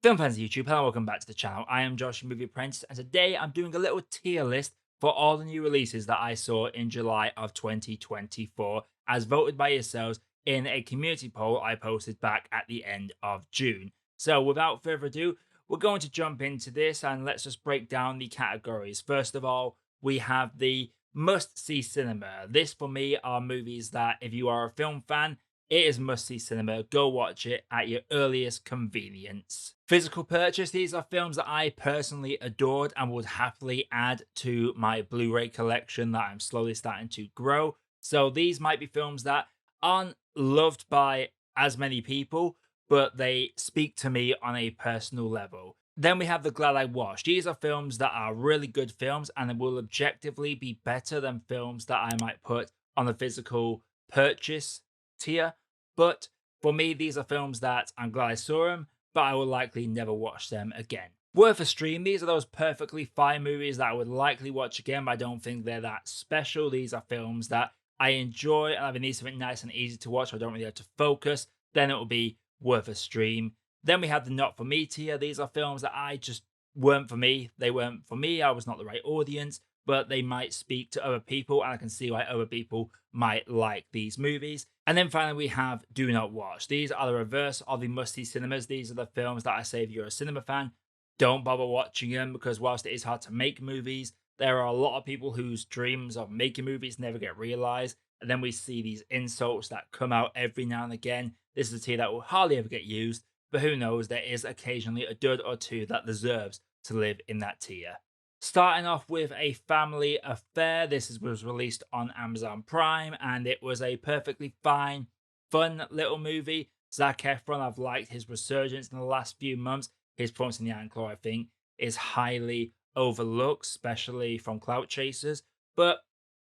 Film fans of YouTube, hello and welcome back to the channel. I am Josh, Movie Apprentice, and today I'm doing a little tier list for all the new releases that I saw in July of 2024, as voted by yourselves in a community poll I posted back at the end of June. So without further ado, we're going to jump into this and let's just break down the categories. First of all, we have the must-see cinema. This for me are movies that if you are a film fan, it is must see cinema. Go watch it at your earliest convenience. Physical purchase, these are films that I personally adored and would happily add to my Blu ray collection that I'm slowly starting to grow. So these might be films that aren't loved by as many people, but they speak to me on a personal level. Then we have The Glad I Watched. These are films that are really good films and will objectively be better than films that I might put on the physical purchase tier. But for me, these are films that I'm glad I saw them, but I will likely never watch them again. Worth a stream, these are those perfectly fine movies that I would likely watch again, but I don't think they're that special. These are films that I enjoy, and if it needs something nice and easy to watch, I don't really have to focus, then it will be worth a stream. Then we have the not for me tier. These are films that I just weren't for me. They weren't for me. I was not the right audience, but they might speak to other people, and I can see why other people might like these movies. And then finally, we have Do Not Watch. These are the reverse of the must-see cinemas. These are the films that I say if you're a cinema fan, don't bother watching them, because whilst it is hard to make movies, there are a lot of people whose dreams of making movies never get realized. And then we see these insults that come out every now and again. This is a tier that will hardly ever get used, but who knows, there is occasionally a dud or two that deserves to live in that tier. Starting off with A Family Affair. Was released on Amazon Prime, and it was a perfectly fine, fun little movie. Zac Efron, I've liked his resurgence in the last few months. His performance in The Iron Claw, I think, is highly overlooked, especially from clout chasers. But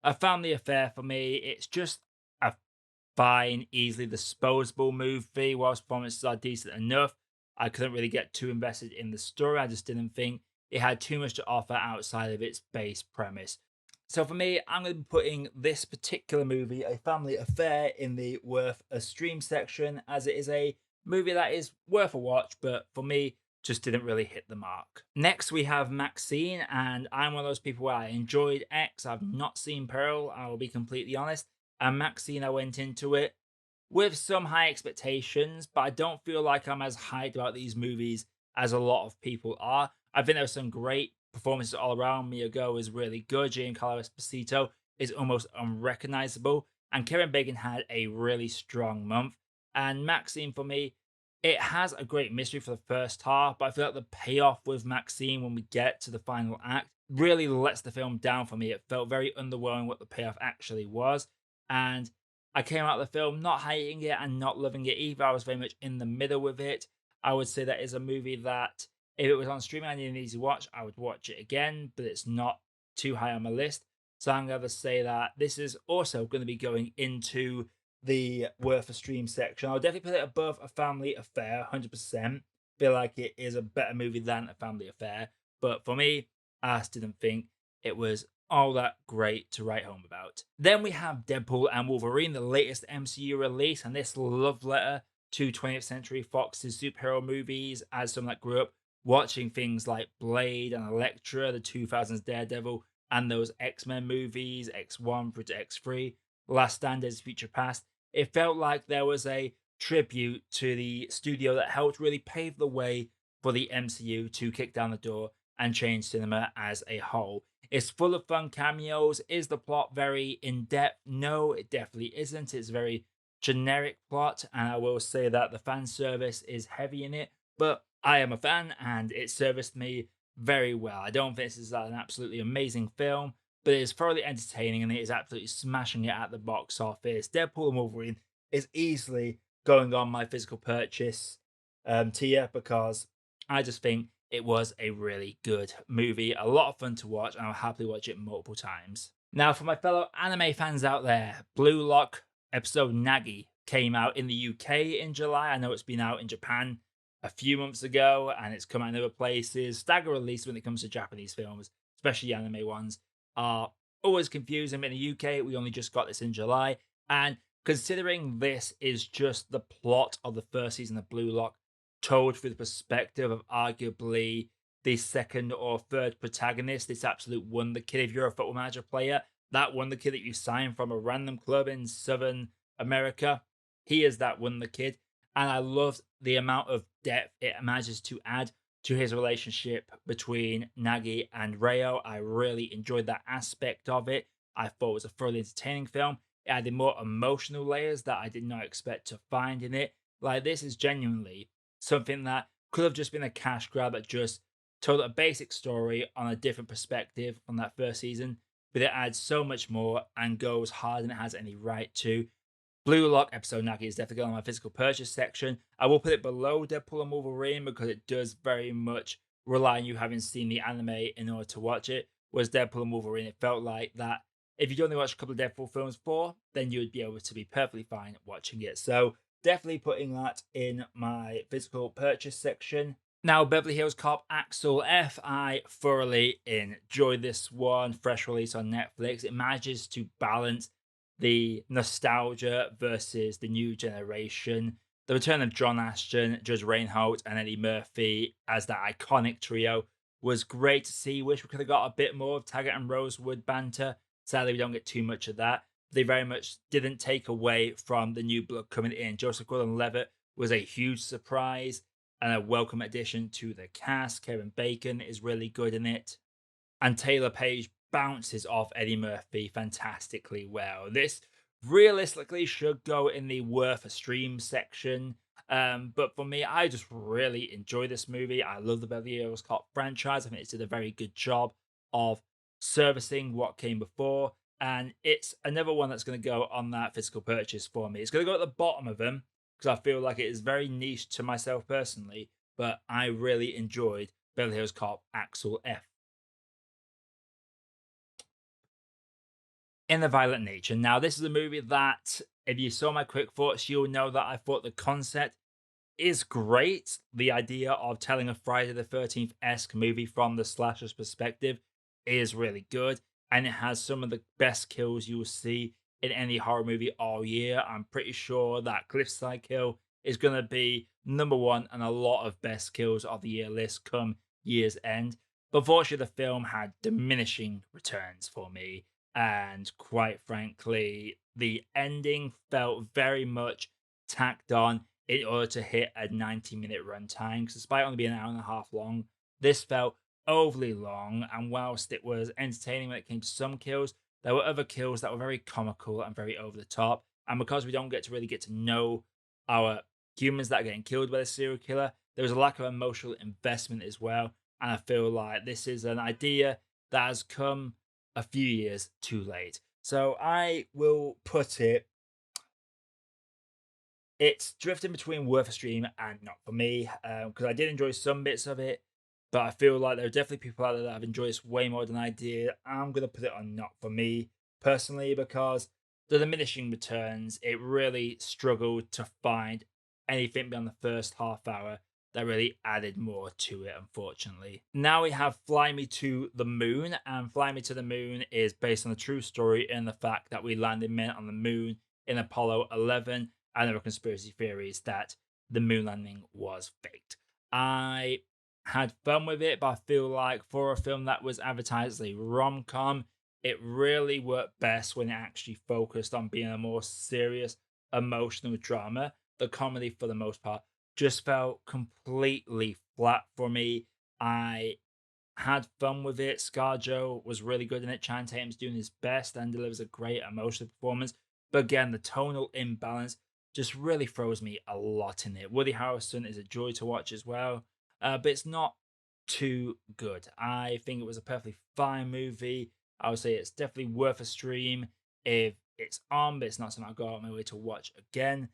A Family Affair for me, it's just a fine, easily disposable movie. Whilst performances are decent enough, I couldn't really get too invested in the story. I just didn't think it had too much to offer outside of its base premise. So for me, I'm going to be putting this particular movie, A Family Affair, in the worth a stream section, as it is a movie that is worth a watch, but for me, just didn't really hit the mark. Next, we have Maxine, and I'm one of those people where I enjoyed X. I've not seen Pearl, I will be completely honest. And Maxine, I went into it with some high expectations, but I don't feel like I'm as hyped about these movies as a lot of people are. I think there's some great performances all around. Mia Goh is really good. Giancarlo Esposito is almost unrecognizable. And Kevin Bacon had a really strong month. And Maxine, for me, it has a great mystery for the first half, but I feel like the payoff with Maxine when we get to the final act really lets the film down for me. It felt very underwhelming what the payoff actually was. And I came out of the film not hating it and not loving it either. I was very much in the middle with it. I would say that is a movie that if it was on streaming and an easy watch, I would watch it again, but it's not too high on my list. So I'm going to say that this is also going to be going into the worth a stream section. I'll definitely put it above A Family Affair, 100%. Feel like it is a better movie than A Family Affair. But for me, I just didn't think it was all that great to write home about. Then we have Deadpool and Wolverine, the latest MCU release, and this love letter to 20th Century Fox's superhero movies as someone that grew up watching things like Blade and Elektra, the 2000s Daredevil, and those X-Men movies, X1 through to X3, Last Stand, Days of Future Past. It felt like there was a tribute to the studio that helped really pave the way for the MCU to kick down the door and change cinema as a whole. It's full of fun cameos. Is the plot very in depth? No, it definitely isn't. It's a very generic plot, and I will say that the fan service is heavy in it, but I am a fan and it serviced me very well. I don't think this is an absolutely amazing film, but it is thoroughly entertaining and it is absolutely smashing it at the box office. Deadpool and Wolverine is easily going on my physical purchase tier because I just think it was a really good movie, a lot of fun to watch, and I'll happily watch it multiple times. Now, for my fellow anime fans out there, Blue Lock episode Nagi came out in the UK in July. I know it's been out in Japan a few months ago, and it's come out in other places. Stagger release when it comes to Japanese films, especially anime ones, are always confusing. In the UK, we only just got this in July, and considering this is just the plot of the first season of Blue Lock, told through the perspective of arguably the second or third protagonist, this absolute wonder kid. If you're a football manager player, that wonder kid that you signed from a random club in Southern America, he is that wonder kid. And I love the amount of depth it manages to add to his relationship between Nagy and Rayo. I really enjoyed that aspect of it. I thought it was a thoroughly entertaining film. It added more emotional layers that I did not expect to find in it. Like, this is genuinely something that could have just been a cash grab that just told a basic story on a different perspective from that first season, but it adds so much more and goes harder than it has any right to. Blue Lock episode Nagi is definitely going on my physical purchase section. I will put it below Deadpool and Wolverine because it does very much rely on you having seen the anime in order to watch it. Whereas Deadpool and Wolverine, it felt like that if you'd only watched a couple of Deadpool films before, then you would be able to be perfectly fine watching it. So definitely putting that in my physical purchase section. Now, Beverly Hills Cop Axel F. I thoroughly enjoyed this one. Fresh release on Netflix. It manages to balance the nostalgia versus the new generation. The return of John Ashton, Judge Reinhold, and Eddie Murphy as that iconic trio was great to see. Wish we could have got a bit more of Taggart and Rosewood banter. Sadly, we don't get too much of that. They very much didn't take away from the new blood coming in. Joseph Gordon-Levitt was a huge surprise and a welcome addition to the cast. Kevin Bacon is really good in it. And Taylor Page bounces off Eddie Murphy fantastically well. This realistically should go in the worth a stream section. But for me, I just really enjoy this movie. I love the Beverly Hills Cop franchise. I think it did a very good job of servicing what came before. And it's another one that's going to go on that physical purchase for me. It's going to go at the bottom of them because I feel like it is very niche to myself personally. But I really enjoyed Beverly Hills Cop Axel F. In the Violent Nature. Now, this is a movie that, if you saw my quick thoughts, you'll know that I thought the concept is great. The idea of telling a Friday the 13th esque movie from the slasher's perspective is really good. And it has some of the best kills you will see in any horror movie all year. I'm pretty sure that Cliffside kill is going to be number one and a lot of best kills of the year list come year's end. But fortunately, the film had diminishing returns for me. And quite frankly, the ending felt very much tacked on in order to hit a 90-minute runtime. Because despite only being an hour and a half long, this felt overly long. And whilst it was entertaining when it came to some kills, there were other kills that were very comical and very over the top. And because we don't get to really get to know our humans that are getting killed by the serial killer, there was a lack of emotional investment as well. And I feel like this is an idea that has come a few years too late. So I will put it, it's drifting between worth a stream and not for me, because I did enjoy some bits of it, but I feel like there are definitely people out there that have enjoyed this way more than I did. I'm going to put it on not for me personally because the diminishing returns, it really struggled to find anything beyond the first half hour that really added more to it, unfortunately. Now we have Fly Me to the Moon, and Fly Me to the Moon is based on a true story in the fact that we landed men on the moon in Apollo 11, and there are conspiracy theories that the moon landing was faked. I had fun with it, but I feel like for a film that was advertised as a rom-com, it really worked best when it actually focused on being a more serious, emotional drama. The comedy, for the most part, just felt completely flat for me. I had fun with it. ScarJo was really good in it. Channing Tatum's doing his best and delivers a great emotional performance. But again, the tonal imbalance just really throws me a lot in it. Woody Harrelson is a joy to watch as well, but it's not too good. I think it was a perfectly fine movie. I would say it's definitely worth a stream if it's on, but it's not something I'll go out of my way to watch again.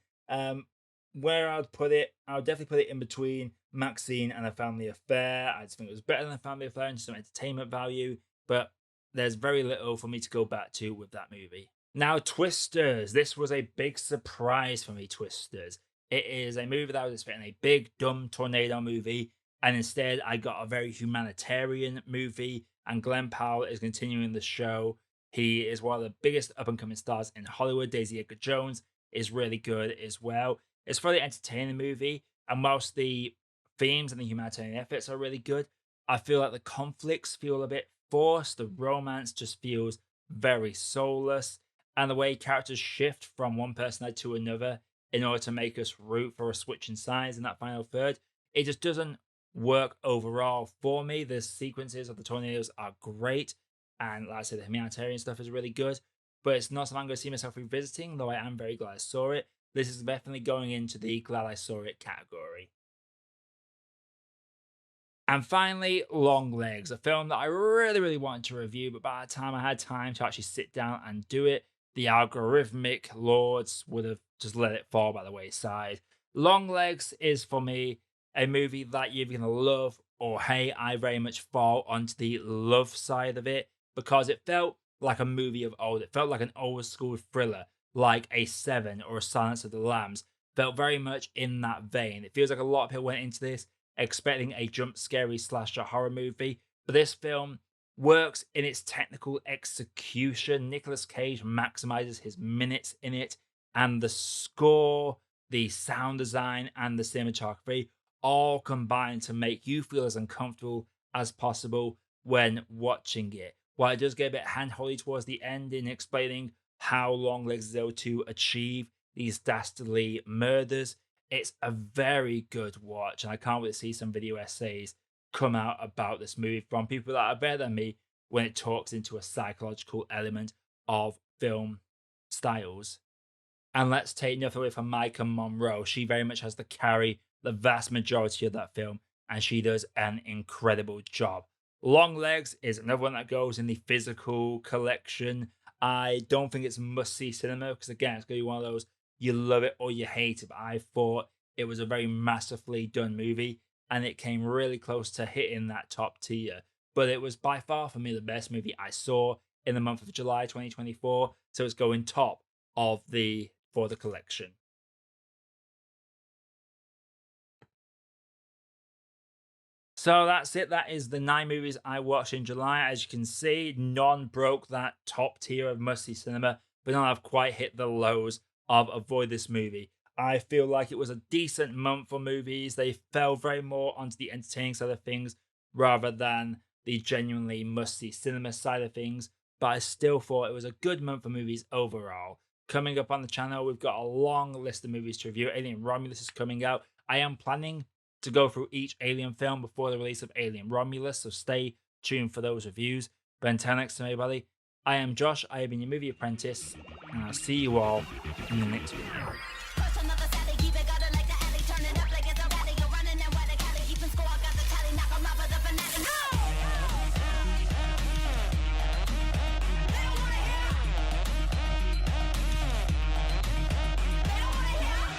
Where I'd put it, I would definitely put it in between Maxine and A Family Affair. I just think it was better than A Family Affair in some entertainment value, but there's very little for me to go back to with that movie. Now, Twisters. This was a big surprise for me, Twisters. It is a movie that I was expecting a big, dumb tornado movie, and instead I got a very humanitarian movie, and Glenn Powell is continuing the show. He is one of the biggest up-and-coming stars in Hollywood. Daisy Edgar Jones is really good as well. It's a really entertaining movie, And whilst the themes and the humanitarian efforts are really good, I feel like the conflicts feel a bit forced. The romance just feels very soulless. And the way characters shift from one personality to another in order to make us root for a switch in sides in that final third, it just doesn't work overall for me. The sequences of the tornadoes are great. And like I said, the humanitarian stuff is really good. But it's not something I'm going to see myself revisiting, though I am very glad I saw it. This is definitely going into the glad I saw it category. And finally, Longlegs, a film that I really, really wanted to review, but by the time I had time to actually sit down and do it, the algorithmic lords would have just let it fall by the wayside. Longlegs is for me a movie that you're either going to love or hate. I very much fall onto the love side of it because it felt like a movie of old. It felt like an old school thriller, like a Seven or a Silence of the Lambs. Felt very much in that vein. It feels like a lot of people went into this expecting a jump scary slasher horror movie, but this film works in its technical execution. Nicolas Cage maximizes his minutes in it, and the score, the sound design, and the cinematography all combine to make you feel as uncomfortable as possible when watching it. While it does get a bit hand-holdy towards the end in explaining how Longlegs is able to achieve these dastardly murders, it's a very good watch, and I can't wait to see some video essays come out about this movie from people that are better than me when it talks into a psychological element of film styles. And let's take nothing away from Micah Monroe. She very much has to carry the vast majority of that film, and she does an incredible job. Longlegs is another one that goes in the physical collection. I don't think it's must see cinema because, again, it's going to be one of those you love it or you hate it. But I thought it was a very masterfully done movie, and it came really close to hitting that top tier. But it was by far for me the best movie I saw in the month of July 2024. So it's going top of the for the collection. So that's it. That is the 9 movies I watched in July. As you can see, none broke that top tier of must see cinema, but none have quite hit the lows of avoid this movie. I feel like it was a decent month for movies. They fell very more onto the entertaining side of things rather than the genuinely must see cinema side of things. But I still thought it was a good month for movies overall. Coming up on the channel, we've got a long list of movies to review. Alien Romulus is coming out. I am planning to go through each Alien film before the release of Alien Romulus, so stay tuned for those reviews. But until next time, everybody, I am Josh, I have been your movie apprentice, and I'll see you all in the next video.